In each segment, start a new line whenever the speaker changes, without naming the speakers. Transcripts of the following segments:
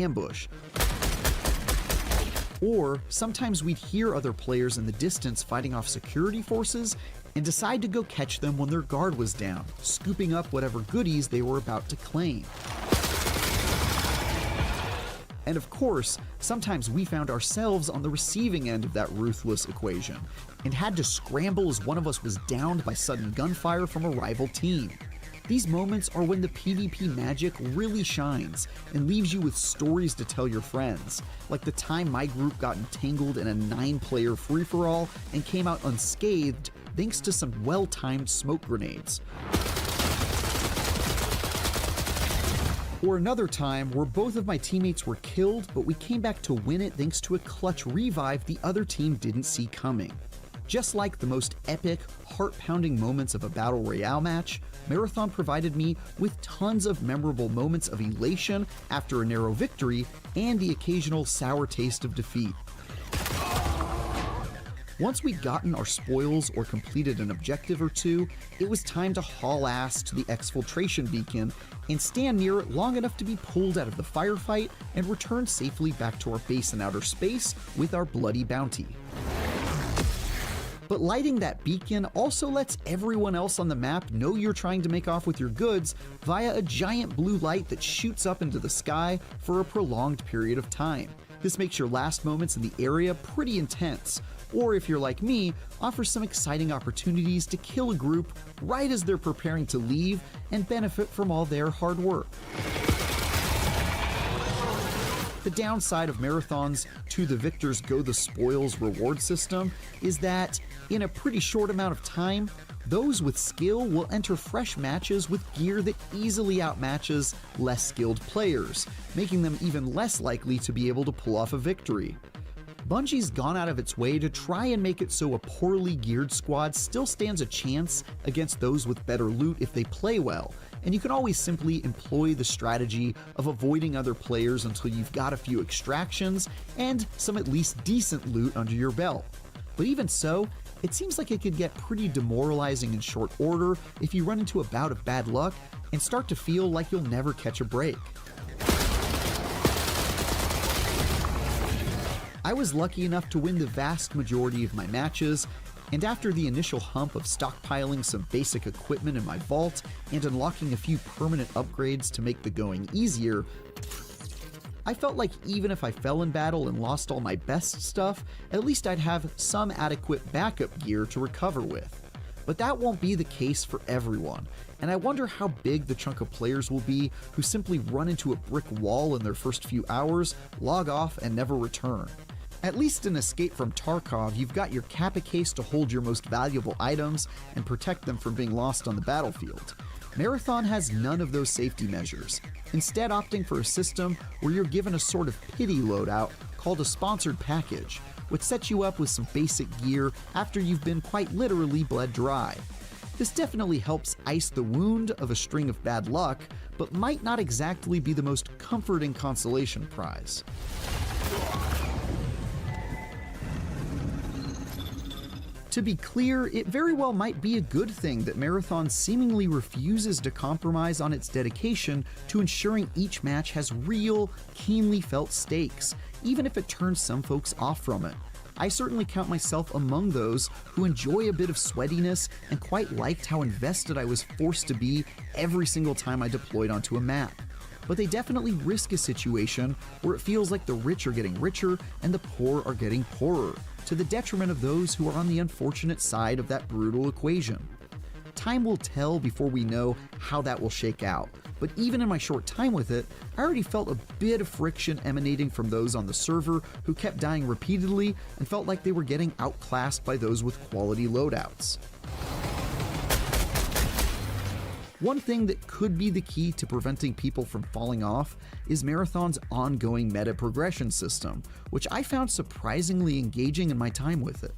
ambush. Or sometimes we'd hear other players in the distance fighting off security forces and decide to go catch them when their guard was down, scooping up whatever goodies they were about to claim. And of course, sometimes we found ourselves on the receiving end of that ruthless equation and had to scramble as one of us was downed by sudden gunfire from a rival team. These moments are when the PvP magic really shines and leaves you with stories to tell your friends, like the time my group got entangled in a 9-player free-for-all and came out unscathed thanks to some well-timed smoke grenades. Or another time where both of my teammates were killed, but we came back to win it thanks to a clutch revive the other team didn't see coming. Just like the most epic, heart-pounding moments of a Battle Royale match, Marathon provided me with tons of memorable moments of elation after a narrow victory and the occasional sour taste of defeat. Once we'd gotten our spoils or completed an objective or two, it was time to haul ass to the exfiltration beacon and stand near it long enough to be pulled out of the firefight and return safely back to our base in outer space with our bloody bounty. But lighting that beacon also lets everyone else on the map know you're trying to make off with your goods via a giant blue light that shoots up into the sky for a prolonged period of time. This makes your last moments in the area pretty intense, or if you're like me, offers some exciting opportunities to kill a group right as they're preparing to leave and benefit from all their hard work. The downside of Marathon's To the Victors Go the Spoils reward system is that, in a pretty short amount of time, those with skill will enter fresh matches with gear that easily outmatches less skilled players, making them even less likely to be able to pull off a victory. Bungie's gone out of its way to try and make it so a poorly geared squad still stands a chance against those with better loot if they play well, and you can always simply employ the strategy of avoiding other players until you've got a few extractions and some at least decent loot under your belt. But even so, it seems like it could get pretty demoralizing in short order if you run into a bout of bad luck and start to feel like you'll never catch a break. I was lucky enough to win the vast majority of my matches, and after the initial hump of stockpiling some basic equipment in my vault and unlocking a few permanent upgrades to make the going easier, I felt like even if I fell in battle and lost all my best stuff, at least I'd have some adequate backup gear to recover with. But that won't be the case for everyone, and I wonder how big the chunk of players will be who simply run into a brick wall in their first few hours, log off, and never return. At least in Escape from Tarkov, you've got your Kappa case to hold your most valuable items and protect them from being lost on the battlefield. Marathon has none of those safety measures, instead opting for a system where you're given a sort of pity loadout called a sponsored package, which sets you up with some basic gear after you've been quite literally bled dry. This definitely helps ice the wound of a string of bad luck, but might not exactly be the most comforting consolation prize. To be clear, it very well might be a good thing that Marathon seemingly refuses to compromise on its dedication to ensuring each match has real, keenly felt stakes, even if it turns some folks off from it. I certainly count myself among those who enjoy a bit of sweatiness and quite liked how invested I was forced to be every single time I deployed onto a map. But they definitely risk a situation where it feels like the rich are getting richer and the poor are getting poorer, to the detriment of those who are on the unfortunate side of that brutal equation. Time will tell before we know how that will shake out, but even in my short time with it, I already felt a bit of friction emanating from those on the server who kept dying repeatedly and felt like they were getting outclassed by those with quality loadouts. One thing that could be the key to preventing people from falling off is Marathon's ongoing meta progression system, which I found surprisingly engaging in my time with it.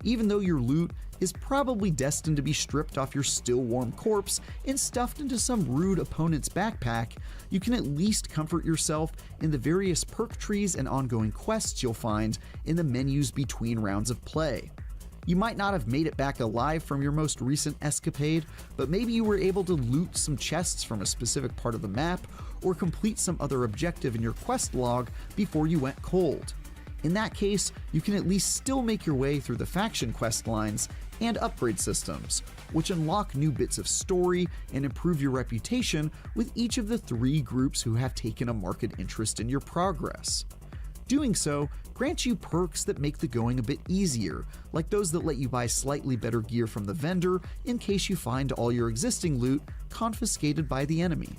Even though your loot is probably destined to be stripped off your still warm corpse and stuffed into some rude opponent's backpack, you can at least comfort yourself in the various perk trees and ongoing quests you'll find in the menus between rounds of play. You might not have made it back alive from your most recent escapade, but maybe you were able to loot some chests from a specific part of the map, or complete some other objective in your quest log before you went cold. In that case, you can at least still make your way through the faction quest lines and upgrade systems, which unlock new bits of story and improve your reputation with each of the 3 groups who have taken a marked interest in your progress. Doing so grants you perks that make the going a bit easier, like those that let you buy slightly better gear from the vendor in case you find all your existing loot confiscated by the enemy.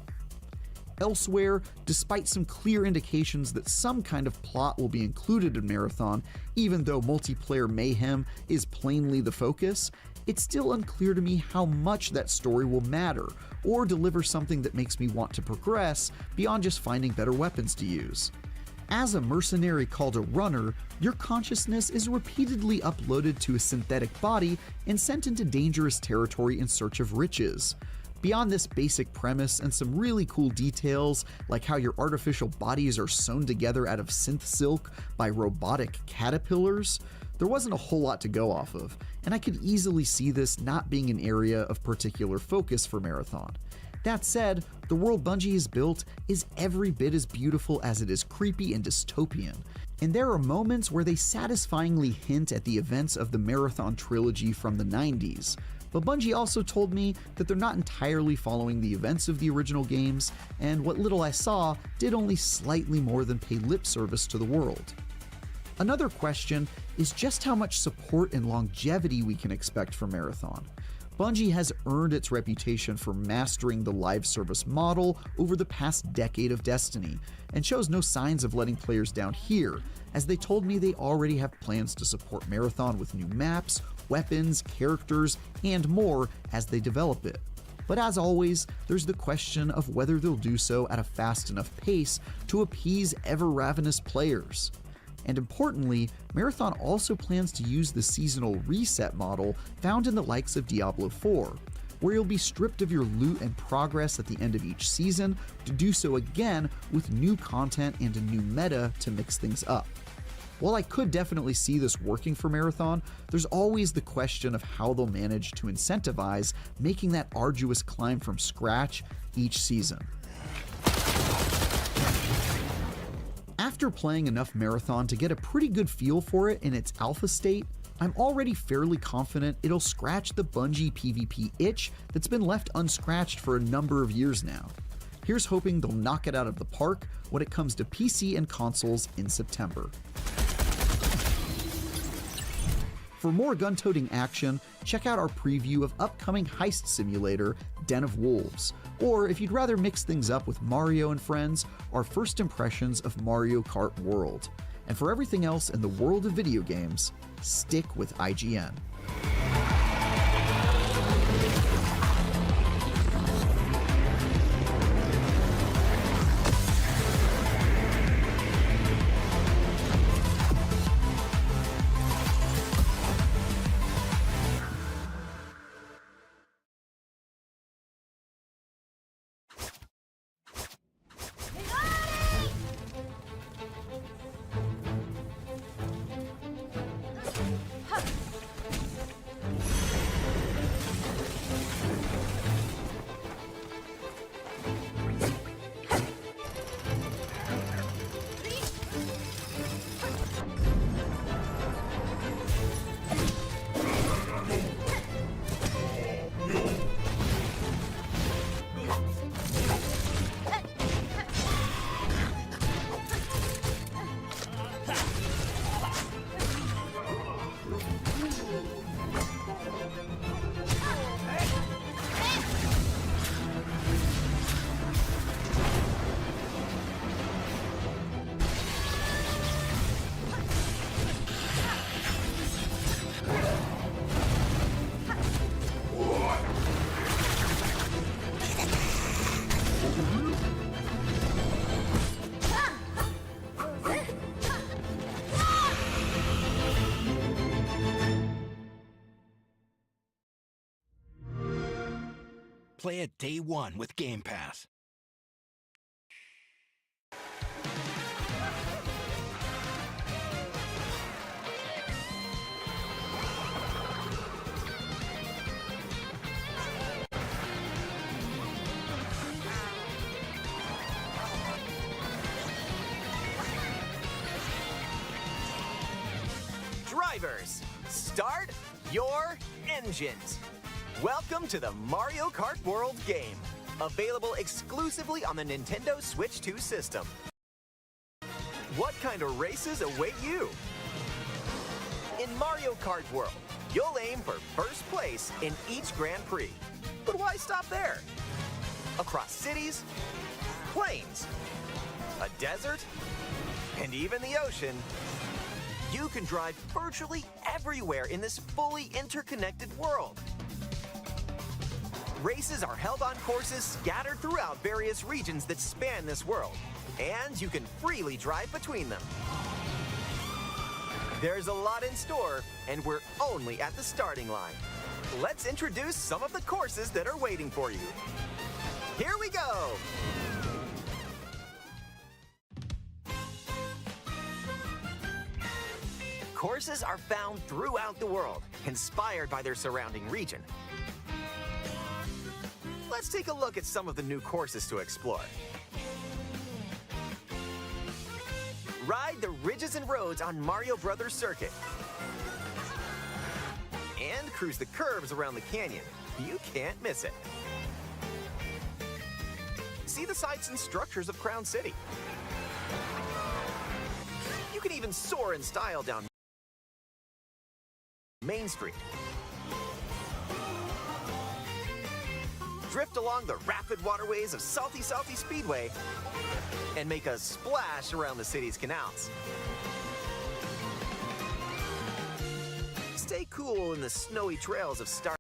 Elsewhere, despite some clear indications that some kind of plot will be included in Marathon, even though multiplayer mayhem is plainly the focus, it's still unclear to me how much that story will matter or deliver something that makes me want to progress beyond just finding better weapons to use. As a mercenary called a runner, your consciousness is repeatedly uploaded to a synthetic body and sent into dangerous territory in search of riches. Beyond this basic premise and some really cool details, like how your artificial bodies are sewn together out of synth silk by robotic caterpillars, there wasn't a whole lot to go off of, and I could easily see this not being an area of particular focus for Marathon. That said, the world Bungie has built is every bit as beautiful as it is creepy and dystopian, and there are moments where they satisfyingly hint at the events of the Marathon trilogy from the 90s. But Bungie also told me that they're not entirely following the events of the original games, and what little I saw did only slightly more than pay lip service to the world. Another question is just how much support and longevity we can expect from Marathon. Bungie has earned its reputation for mastering the live service model over the past decade of Destiny, and shows no signs of letting players down here, as they told me they already have plans to support Marathon with new maps, weapons, characters, and more as they develop it. But as always, there's the question of whether they'll do so at a fast enough pace to appease ever-ravenous players. And importantly, Marathon also plans to use the seasonal reset model found in the likes of Diablo 4, where you'll be stripped of your loot and progress at the end of each season to do so again with new content and a new meta to mix things up. While I could definitely see this working for Marathon, there's always the question of how they'll manage to incentivize making that arduous climb from scratch each season. After playing enough Marathon to get a pretty good feel for it in its alpha state, I'm already fairly confident it'll scratch the Bungie PvP itch that's been left unscratched for a number of years now. Here's hoping they'll knock it out of the park when it comes to PC and consoles in September. For more gun-toting action, check out our preview of upcoming heist simulator, Den of Wolves. Or if you'd rather mix things up with Mario and friends, our first impressions of Mario Kart World. And for everything else in the world of video games, stick with IGN.
Play it day one with Game Pass.
Drivers, start your engines. Welcome to the Mario Kart World game, available exclusively on the Nintendo Switch 2 system. What kind of races await you? In Mario Kart World, you'll aim for first place in each Grand Prix. But why stop there? Across cities, plains, a desert, and even the ocean, you can drive virtually everywhere in this fully interconnected world. Races are held on courses scattered throughout various regions that span this world, and you can freely drive between them. There's a lot in store, and we're only at the starting line. Let's introduce some of the courses that are waiting for you. Here we go! Courses are found throughout the world, inspired by their surrounding region. Let's take a look at some of the new courses to explore. Ride the ridges and roads on Mario Brothers Circuit. And cruise the curves around the canyon. You can't miss it. See the sights and structures of Crown City. You can even soar in style down Main Street. Drift along the rapid waterways of Salty Speedway and make a splash around the city's canals. Stay cool in the snowy trails of Star